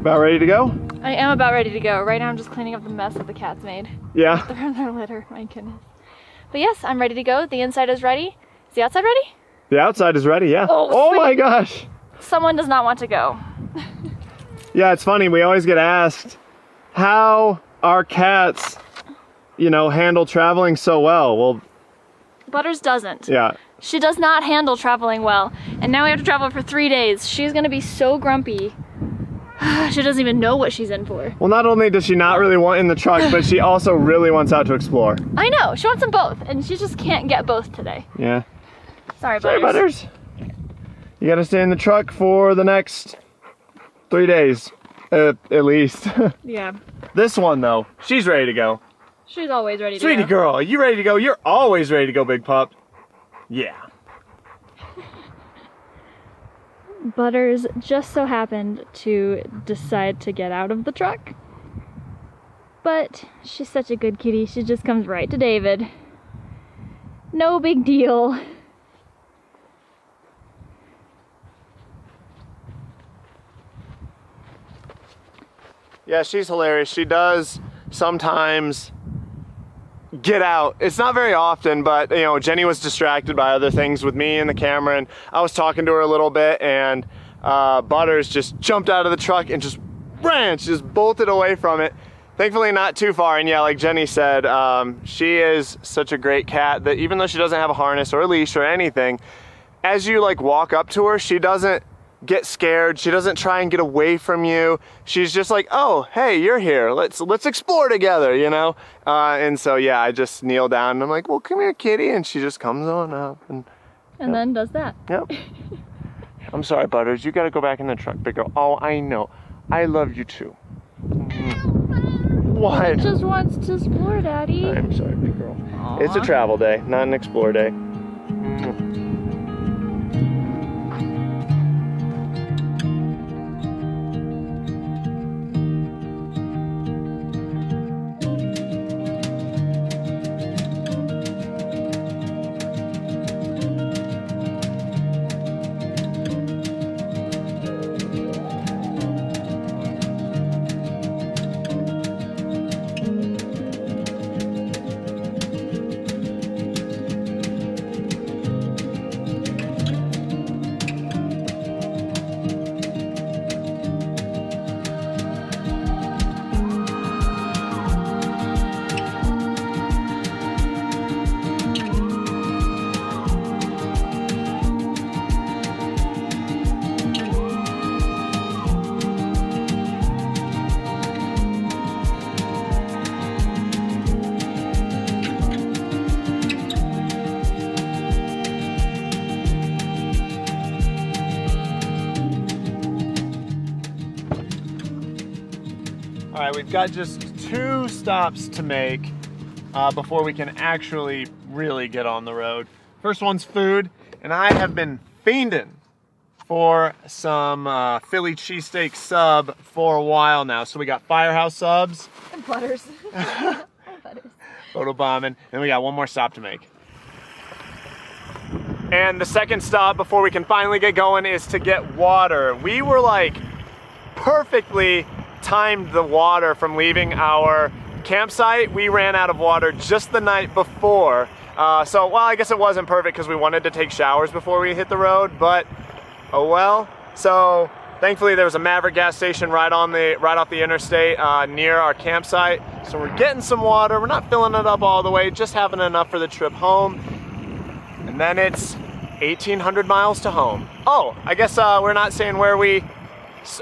About ready to go? I am about ready to go. Right now I'm just cleaning up the mess that the cats made. Yeah. Their litter, my goodness. But yes, I'm ready to go. The inside is ready. Is the outside ready? The outside is ready, yeah. Oh my gosh. Someone does not want to go. Yeah, it's funny. We always get asked how our cats, handle traveling so well. Well, Butters doesn't. Yeah. She does not handle traveling well. And now we have to travel for 3 days. She's gonna be so grumpy. She doesn't even know what she's in for. Well, not only does she not really want in the truck, but she also really wants out to explore. I know, she wants them both, and she just can't get both today. Yeah. Sorry, Butters. You gotta stay in the truck for the next 3 days, at least. Yeah. This one, though, she's ready to go. She's always ready to Sweetie go. girl, are you ready to go? You're always ready to go, big pup. Yeah. Butters just so happened to decide to get out of the truck. But she's such a good kitty, she just comes right to David. No big deal. Yeah, she's hilarious. She does sometimes get out. It's not very often, but Jenny was distracted by other things with me and the camera, and I was talking to her a little bit, and Butters just jumped out of the truck and just ran. She just bolted away from it. Thankfully not too far, and yeah, like Jenny said, she is such a great cat that even though she doesn't have a harness or a leash or anything, as you walk up to her, she doesn't get scared. She doesn't try and get away from you. She's just like, oh, hey, you're here. Let's explore together, And so yeah, I just kneel down and I'm like, well, come here, kitty, and she just comes on up and then does that. Yep. I'm sorry, Butters. You got to go back in the truck, big girl. Oh, I know. I love you too. What? She just wants to explore, Daddy. I'm sorry, big girl. Aww. It's a travel day, not an explore day. All right, we've got just 2 stops to make before we can actually really get on the road. First one's food, and I have been fiending for some Philly cheesesteak sub for a while now. So we got Firehouse subs. And Butters. Butters. Photobombing, and we got one more stop to make. And the second stop before we can finally get going is to get water. We were perfectly timed the water from leaving our campsite. We ran out of water just the night before. Well, I guess it wasn't perfect because we wanted to take showers before we hit the road, but oh well. So thankfully there was a Maverick gas station right off the interstate near our campsite. So we're getting some water. We're not filling it up all the way, just having enough for the trip home. And then it's 1,800 miles to home. Oh, I guess we're not saying where we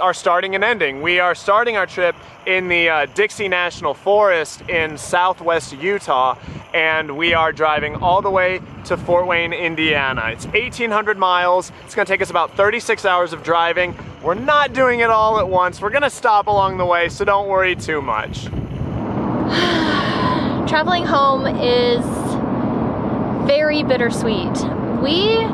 are starting and ending. We are starting our trip in the Dixie National Forest in southwest Utah, and we are driving all the way to Fort Wayne, Indiana. It's 1,800 miles. It's gonna take us about 36 hours of driving. We're not doing it all at once. We're gonna stop along the way, so don't worry too much. Traveling home is very bittersweet. We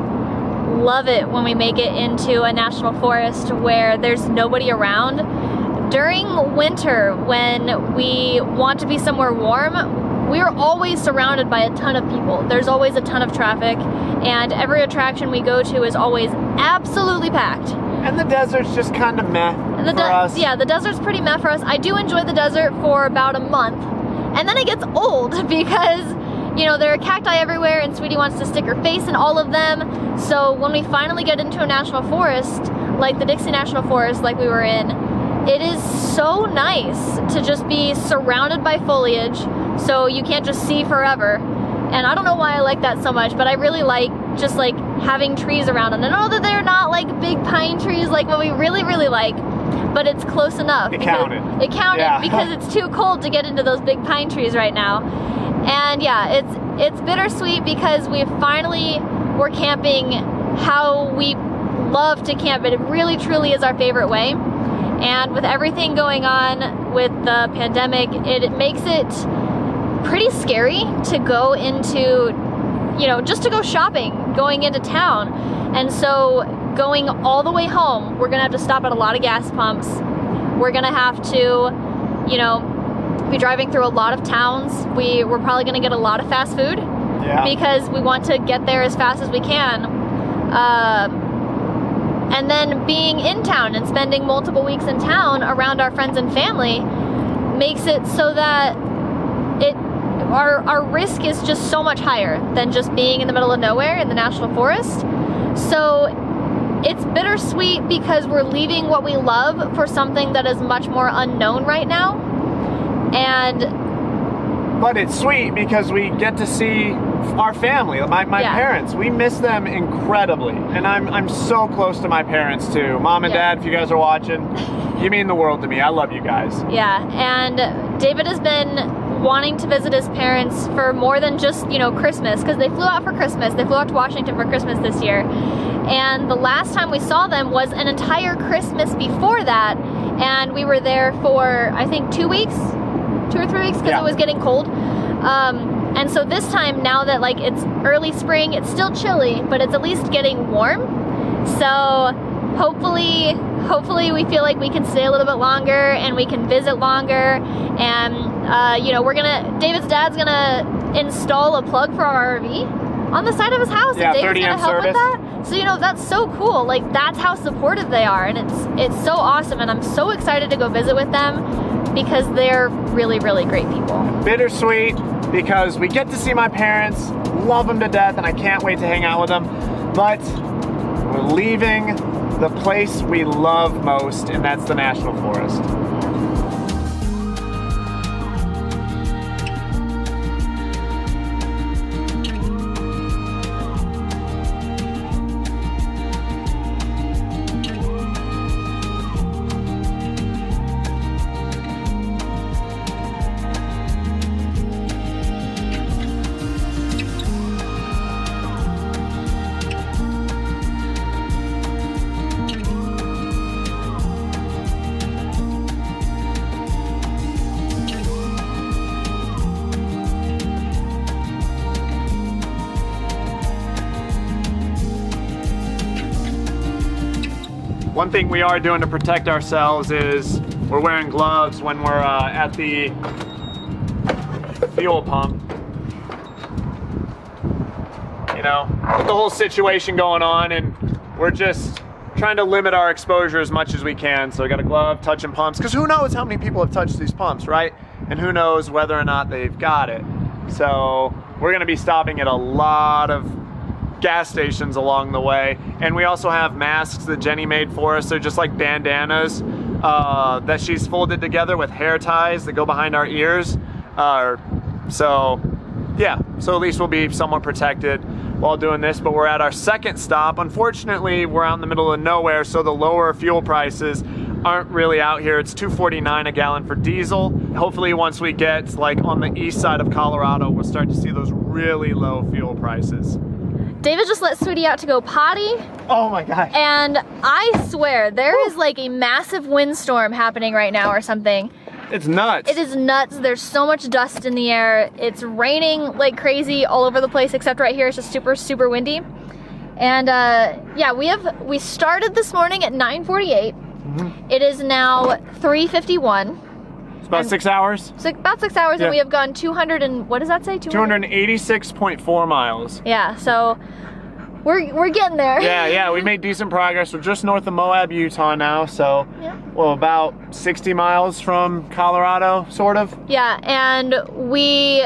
love it when we make it into a national forest where there's nobody around. During winter, when we want to be somewhere warm, we're always surrounded by a ton of people. There's always a ton of traffic, and every attraction we go to is always absolutely packed. And the desert's just kind of meh And for us. Yeah, the desert's pretty meh for us. I do enjoy the desert for about a month, and then it gets old because, you know, there are cacti everywhere and Sweetie wants to stick her face in all of them. So when we finally get into a national forest, like the Dixie National Forest like we were in, it is so nice to just be surrounded by foliage so you can't just see forever. And I don't know why I like that so much, but I really like just like having trees around. And I know that they're not like big pine trees like what we really, really like, but it's close enough. It counted. It counted Yeah. because it's too cold to get into those big pine trees right now. And yeah, it's bittersweet because we're camping how we love to camp. It really truly is our favorite way. And with everything going on with the pandemic, it makes it pretty scary to go into, you know, just to go shopping, going into town. And so going all the way home, we're gonna have to stop at a lot of gas pumps. We're gonna have to, you know, be driving through a lot of towns. We're probably gonna get a lot of fast food because we want to get there as fast as we can. And then being in town and spending multiple weeks in town around our friends and family makes it so that our risk is just so much higher than just being in the middle of nowhere in the national forest. So it's bittersweet because we're leaving what we love for something that is much more unknown right now. But it's sweet because we get to see our family, my parents. We miss them incredibly, and I'm so close to my parents too. Mom and Dad, if you guys are watching, you mean the world to me. I love you guys. Yeah, and David has been wanting to visit his parents for more than just, you know, Christmas, because they flew out for Christmas. They flew out to Washington for Christmas this year. And the last time we saw them was an entire Christmas before that, and we were there for, I think, 2 weeks? 2 or 3 weeks, because it was getting cold. And so this time, now that like it's early spring, it's still chilly, but it's at least getting warm. So hopefully we feel like we can stay a little bit longer and we can visit longer. And you know, David's dad's gonna install a plug for our RV on the side of his house, and David's gonna help with that. So, you know, that's so cool. Like, that's how supportive they are, and it's so awesome, and I'm so excited to go visit with them because they're really, really great people. Bittersweet because we get to see my parents, love them to death, and I can't wait to hang out with them. But we're leaving the place we love most, and that's the National Forest. One thing we are doing to protect ourselves is we're wearing gloves when we're at the fuel pump. You know, with the whole situation going on, and we're just trying to limit our exposure as much as we can. So we got a glove, touching pumps, because who knows how many people have touched these pumps, right? And who knows whether or not they've got it. So we're gonna be stopping at a lot of gas stations along the way, and we also have masks that Jenny made for us. They're just like bandanas that she's folded together with hair ties that go behind our ears. So yeah, so at least we'll be somewhat protected while doing this. But we're at our second stop. Unfortunately, we're out in the middle of nowhere, so the lower fuel prices aren't really out here. It's $2.49 a gallon for diesel. Hopefully once we get like on the east side of Colorado, we'll start to see those really low fuel prices. David just let Sweetie out to go potty. Oh my God. And I swear, there is like a massive windstorm happening right now or something. It's nuts. It is nuts. There's so much dust in the air. It's raining like crazy all over the place, except right here it's just super, super windy. And yeah, we started this morning at 9:48. Mm-hmm. It is now 3:51. It's about 6 hours. So about 6 hours, and we have gone 200 and what does that say? 286.4 miles. Yeah, so we're getting there. Yeah, we made decent progress. We're just north of Moab, Utah now, so well, about 60 miles from Colorado, sort of. Yeah, and we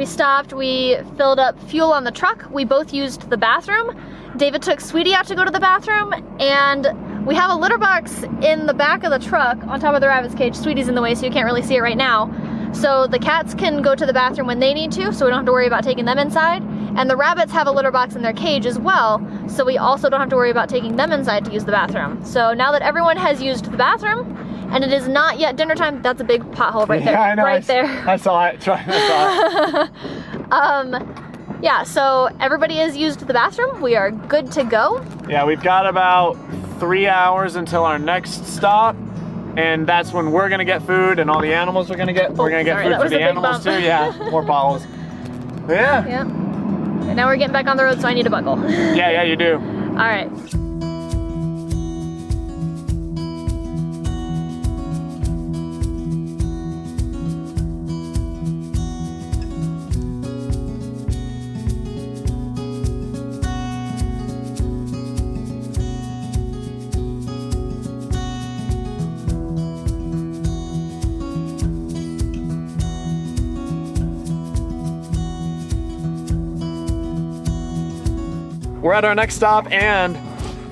stopped, we filled up fuel on the truck, we both used the bathroom. David took Sweetie out to go to the bathroom, and we have a litter box in the back of the truck on top of the rabbit's cage. Sweetie's in the way, so you can't really see it right now. So the cats can go to the bathroom when they need to, so we don't have to worry about taking them inside. And the rabbits have a litter box in their cage as well, so we also don't have to worry about taking them inside to use the bathroom. So now that everyone has used the bathroom, and it is not yet dinner time, that's a big pothole right there. Yeah, I know. Right there. I saw it. I saw it. Yeah, so everybody has used the bathroom. We are good to go. Yeah, we've got about 3 hours until our next stop, and that's when we're gonna get food, and all the animals are gonna get. We're gonna get food for the animals too. Yeah, more bottles. Yeah. Yeah. And now we're getting back on the road, so I need a buckle. Yeah, you do. All right. We're at our next stop, and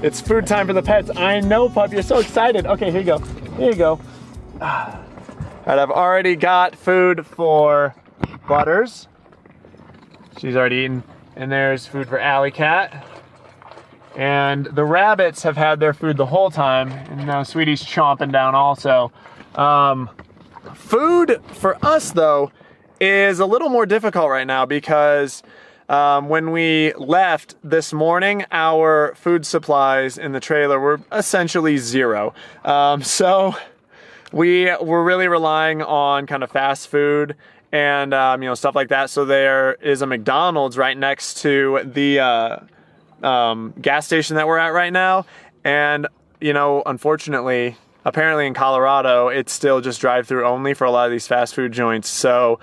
it's food time for the pets. I know, pup, you're so excited. Okay, here you go. Here you go. All right, I've already got food for Butters. She's already eaten. And there's food for Alley Cat. And the rabbits have had their food the whole time, and now Sweetie's chomping down also. Food for us, though, is a little more difficult right now because when we left this morning, our food supplies in the trailer were essentially zero. So we were really relying on kind of fast food and you know, stuff like that. So there is a McDonald's right next to the gas station that we're at right now. And, you know, unfortunately, apparently in Colorado, it's still just drive-through only for a lot of these fast food joints. So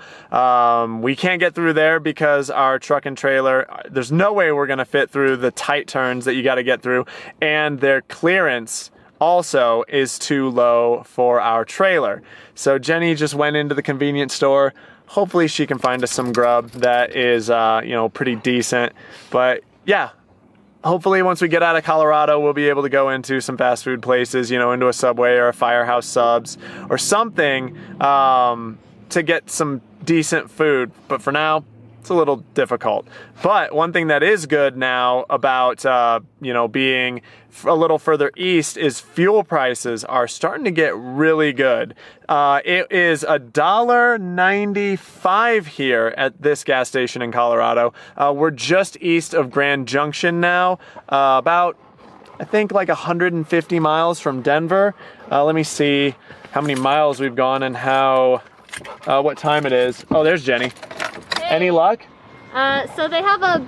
we can't get through there because our truck and trailer, there's no way we're gonna fit through the tight turns that you gotta get through. And their clearance also is too low for our trailer. So Jenny just went into the convenience store. Hopefully she can find us some grub that is, you know, pretty decent. But yeah. Hopefully once we get out of Colorado, we'll be able to go into some fast food places, you know, into a Subway or a Firehouse Subs or something to get some decent food. But for now, it's a little difficult. But one thing that is good now about, you know, being a little further east is fuel prices are starting to get really good. It is $1.95 here at this gas station in Colorado. We're just east of Grand Junction now, about, I think, like 150 miles from Denver. Let me see how many miles we've gone and how, what time it is. Oh, there's Jenny. Any luck? So they have a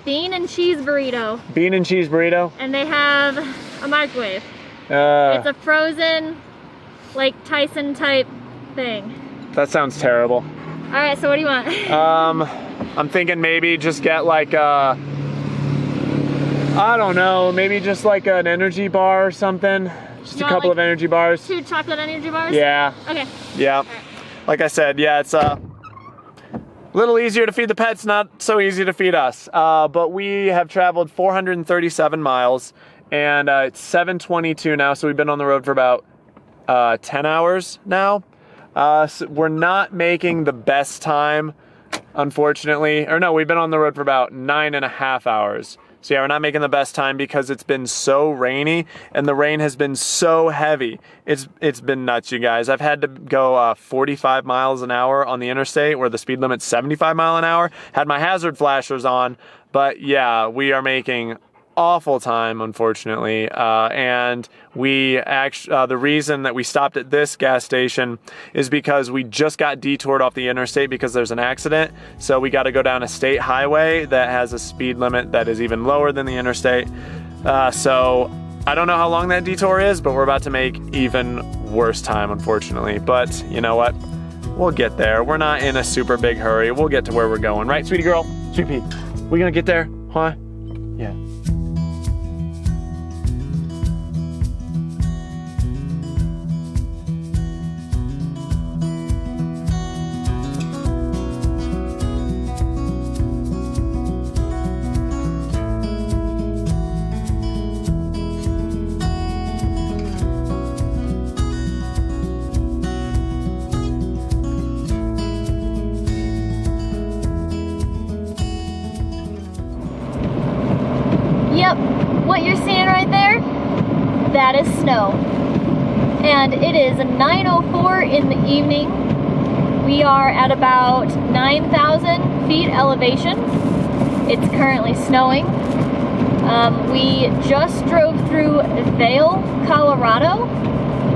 bean and cheese burrito. Bean and cheese burrito? And they have a microwave. It's a frozen, like Tyson type thing. That sounds terrible. All right, so what do you want? I'm thinking maybe just get like I don't know, maybe just like an energy bar or something. Just a couple of energy bars. 2 chocolate energy bars? Yeah. Okay. Yeah. Right. Like I said, yeah, it's a little easier to feed the pets, not so easy to feed us. But we have traveled 437 miles, and it's 7:22 now, so we've been on the road for about 10 hours now. So we're not making the best time, unfortunately. Or no, we've been on the road for about 9.5 hours. So yeah, we're not making the best time because it's been so rainy and the rain has been so heavy. It's been nuts, you guys. I've had to go 45 miles an hour on the interstate where the speed limit's 75 miles an hour. Had my hazard flashers on, but yeah, we are making awful time, unfortunately. And we actually, the reason that we stopped at this gas station is because we just got detoured off the interstate because there's an accident. So we got to go down a state highway that has a speed limit that is even lower than the interstate. So I don't know how long that detour is, but we're about to make even worse time, unfortunately. But you know what? We'll get there. We're not in a super big hurry. We'll get to where we're going. Right, sweetie girl? Sweet pea. We gonna get there? Huh? Yeah. that is snow. And it is 9:04 in the evening. We are at about 9,000 feet elevation. It's currently snowing. We just drove through Vail, Colorado,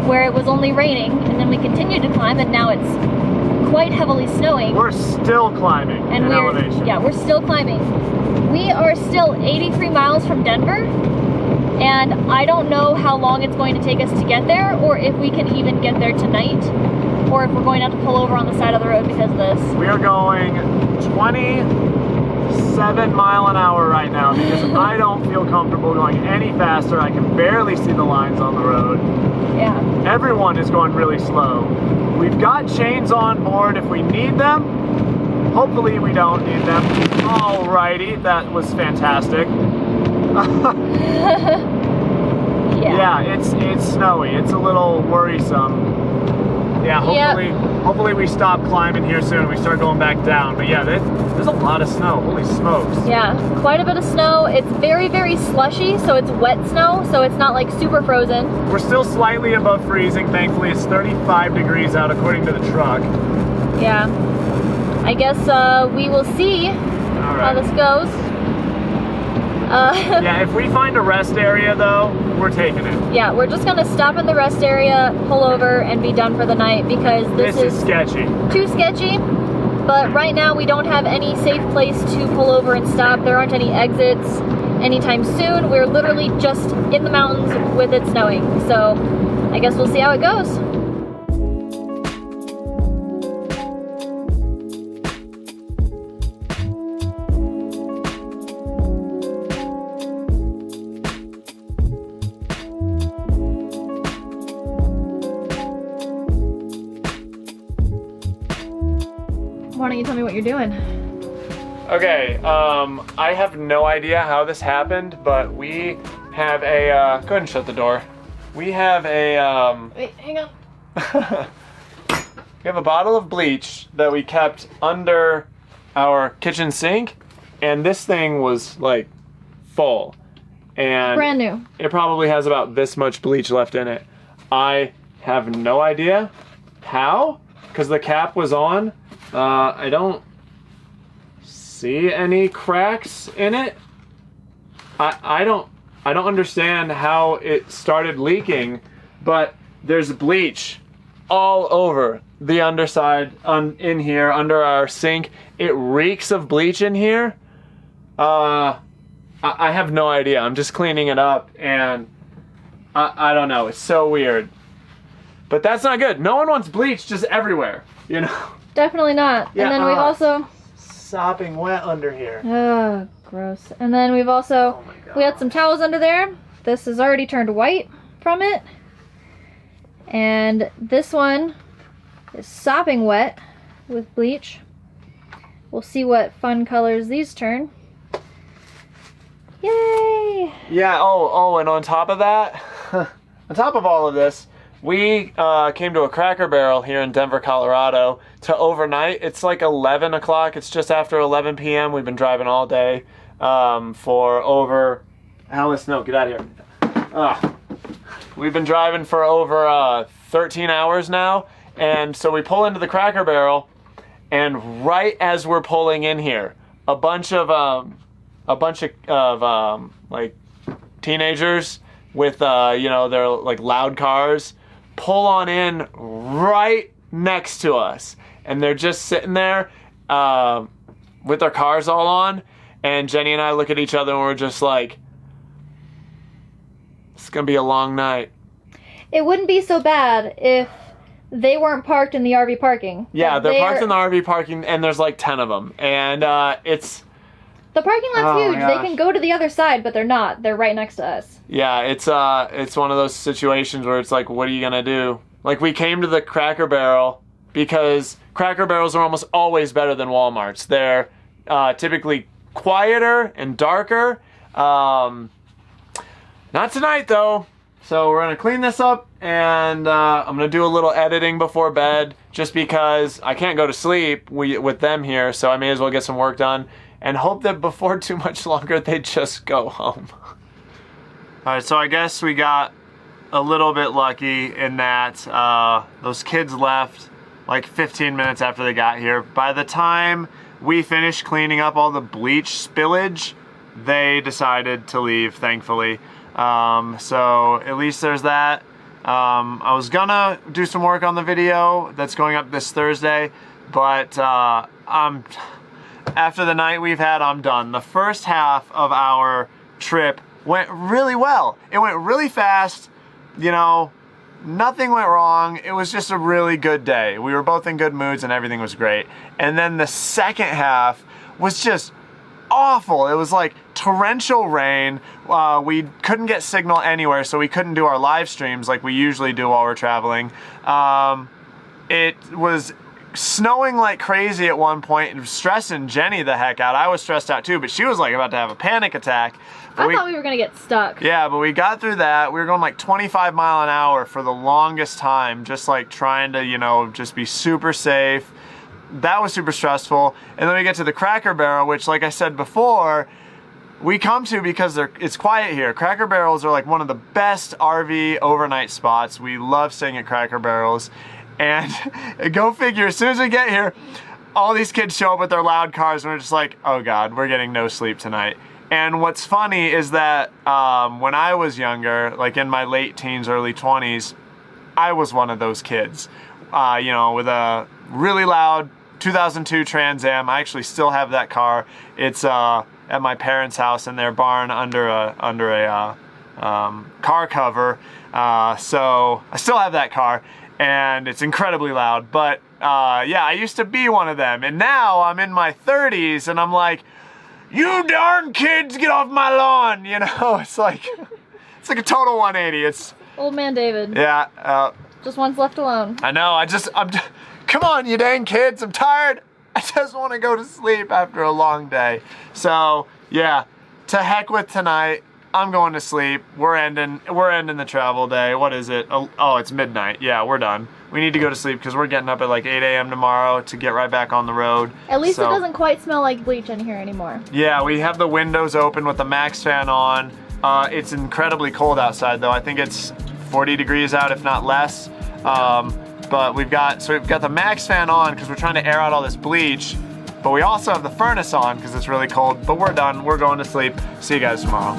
where it was only raining, and then we continued to climb, and now it's quite heavily snowing. We're still climbing in elevation. Yeah, we're still climbing. We are still 83 miles from Denver, and I don't know how long it's going to take us to get there, or if we can even get there tonight, or if we're going to have to pull over on the side of the road because of this. We are going 27 mile an hour right now because I don't feel comfortable going any faster. I can barely see the lines on the road. Yeah. Everyone is going really slow. We've got chains on board if we need them. Hopefully we don't need them. Alrighty, that was fantastic. Yeah, it's snowy. It's a little worrisome. Yeah, hopefully we stop climbing here soon and we start going back down. But yeah, there's a lot of snow. Holy smokes. Yeah, quite a bit of snow. It's very, very slushy, so it's wet snow, so it's not like super frozen. We're still slightly above freezing, thankfully. It's 35 degrees out according to the truck. Yeah. I guess we will see how this goes. Yeah, if we find a rest area though, we're taking it. Yeah, we're just gonna stop in the rest area, pull over, and be done for the night because this is sketchy. Too sketchy. But right now we don't have any safe place to pull over and stop. There aren't any exits anytime soon. We're literally just in the mountains with it snowing. So I guess we'll see how it goes. Why don't you tell me what you're doing? Okay, I have no idea how this happened, but we have a, go ahead and shut the door. We have a, Wait, hang on. we have a bottle of bleach that we kept under our kitchen sink, and this thing was like full. And brand new. It probably has about this much bleach left in it. I have no idea how, because the cap was on. I don't see any cracks in it. I don't understand how it started leaking, but there's bleach all over the underside in here under our sink. It reeks of bleach in here. I have no idea. I'm just cleaning it up and I don't know. It's so weird. But that's not good. No one wants bleach just everywhere, you know? Definitely not. Yeah, and then we also... sopping wet under here. Oh, gross. And then we've also... we had some towels under there. This has already turned white from it. And this one is sopping wet with bleach. We'll see what fun colors these turn. Yay! Yeah, oh, and on top of that, on top of all of this, we came to a Cracker Barrel here in Denver, Colorado to overnight. It's like 11 o'clock. It's just after 11 p.m. We've been driving all day for over... Alice, no, get out of here. We've been driving for over 13 hours now. And so we pull into the Cracker Barrel, and right as we're pulling in here, a bunch of like teenagers with you know, their like loud cars pull on in right next to us, and they're just sitting there with their cars all on, and Jenny and I look at each other and we're just like, it's gonna be a long night. It wouldn't be so bad if they weren't parked in the RV parking. Yeah, they're parked in the RV parking, and there's like 10 of them, and it's... the parking lot's huge. Gosh. They can go to the other side, but they're not. They're right next to us. Yeah, it's one of those situations where it's like, what are you gonna do? Like, we came to the Cracker Barrel because Cracker Barrels are almost always better than Walmarts. They're typically quieter and darker. Not tonight though. So we're gonna clean this up, and I'm gonna do a little editing before bed, just because I can't go to sleep with them here, so I may as well get some work done, and hope that before too much longer they just go home. Alright, so I guess we got a little bit lucky in that those kids left like 15 minutes after they got here. By the time we finished cleaning up all the bleach spillage, they decided to leave, thankfully. So at least there's that. I was gonna do some work on the video that's going up this Thursday, but after the night we've had, I'm done. The first half of our trip went really well. It went really fast, you know, nothing went wrong. It was just a really good day. We were both in good moods and everything was great. And then the second half was just awful. It was like torrential rain. We couldn't get signal anywhere, so we couldn't do our live streams like we usually do while we're traveling. It was snowing like crazy at one point and stressing Jenny the heck out. I was stressed out too, but she was like about to have a panic attack. But I thought we were gonna get stuck. Yeah, but we got through that. We were going like 25 mile an hour for the longest time, just like trying to, you know, just be super safe. That was super stressful. And then we get to the Cracker Barrel, which, like I said before, we come to because it's quiet here. Cracker Barrels are like one of the best RV overnight spots. We love staying at Cracker Barrels. And go figure, as soon as we get here, all these kids show up with their loud cars and we're just like, oh God, we're getting no sleep tonight. And what's funny is that when I was younger, like in my late teens, early 20s, I was one of those kids, you know, with a really loud 2002 Trans Am. I actually still have that car. It's at my parents' house in their barn under a car cover. So I still have that car. And it's incredibly loud, but yeah, I used to be one of them, and now I'm in my 30s, and I'm like, you darn kids, get off my lawn, you know? It's like a total 180. It's Old man David. Yeah. Just one's left alone. I know. Come on, you dang kids. I'm tired. I just want to go to sleep after a long day. So yeah, to heck with tonight. I'm going to sleep. We're ending the travel day. What is it? Oh, it's midnight. Yeah, we're done. We need to go to sleep because we're getting up at like 8 a.m. tomorrow to get right back on the road. At least it doesn't quite smell like bleach in here anymore. Yeah, we have the windows open with the max fan on. It's incredibly cold outside though. I think it's 40 degrees out, if not less. But we've got the max fan on because we're trying to air out all this bleach. But we also have the furnace on because it's really cold. But we're done. We're going to sleep. See you guys tomorrow.